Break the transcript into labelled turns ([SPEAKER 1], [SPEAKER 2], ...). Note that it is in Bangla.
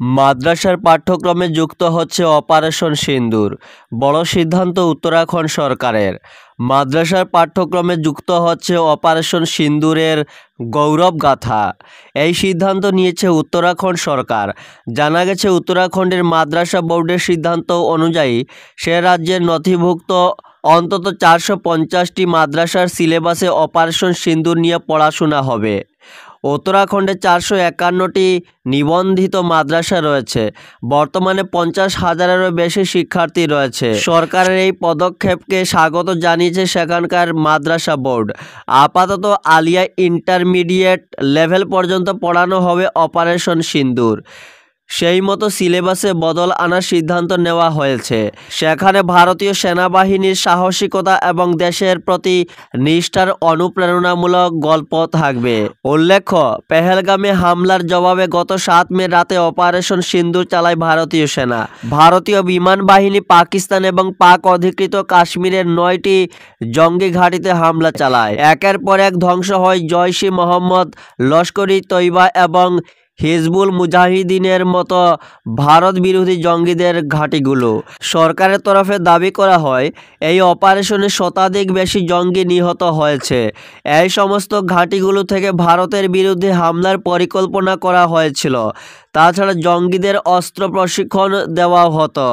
[SPEAKER 1] মাদ্রাসার পাঠ্যক্রমে যুক্ত হচ্ছে অপারেশন সিন্দুর। বড় সিদ্ধান্ত উত্তরাখণ্ড সরকারের। মাদ্রাসার পাঠ্যক্রমে যুক্ত হচ্ছে অপারেশন সিন্দুরের গৌরবগাথা। এই সিদ্ধান্ত নিয়েছে উত্তরাখণ্ড সরকার। জানা গেছে, উত্তরাখণ্ডের মাদ্রাসা বোর্ডের সিদ্ধান্ত অনুযায়ী সে রাজ্যের নথিভুক্ত অন্তত 450টি মাদ্রাসার সিলেবাসে অপারেশন সিন্দুর নিয়ে পড়াশোনা হবে। উত্তরাখণ্ডে 451টি নিবন্ধিত মাদ্রাসা রয়েছে। বর্তমানে 50,000-এরও বেশি শিক্ষার্থী রয়েছে। সরকারের এই পদক্ষেপকে স্বাগত জানিয়েছে সেখানকার মাদ্রাসা বোর্ড। আপাতত আলিয়া ইন্টারমিডিয়েট লেভেল পর্যন্ত পড়ানো হবে অপারেশন সিন্দুর। সেই মতো সিলেবাসে বদল আনার সিদ্ধান্ত নেওয়া হয়েছে। সেখানে ভারতীয় সেনাবাহিনীর সাহসিকতা এবং দেশের প্রতি নিষ্ঠার অনুপ্রেরণামূলক গল্প থাকবে। উল্লেখ্য, পেহেলগামে হামলার জবাবে গত 7 মে রাতে অপারেশন সিন্দুর চালায় ভারতীয় সেনা। ভারতীয় বিমান বাহিনী পাকিস্তান এবং পাক অধিকৃত কাশ্মীরের 9টি জঙ্গি ঘাঁটিতে হামলা চালায়। একের পর এক ধ্বংস হয় জইশ-ই-মোহাম্মদ, লস্কর-ই-তৈবা এবং হিজবুল মুজাহিদিনের মতো ভারত বিরোধী জঙ্গিদের ঘাঁটিগুলো। সরকারের তরফে দাবি করা হয়, এই অপারেশনে শতাধিক বেশি জঙ্গি নিহত হয়েছে। এই সমস্ত ঘাঁটিগুলো থেকে ভারতের বিরুদ্ধে হামলার পরিকল্পনা করা হয়েছিল। তাছাড়া জঙ্গিদের অস্ত্র প্রশিক্ষণ দেওয়া হতো।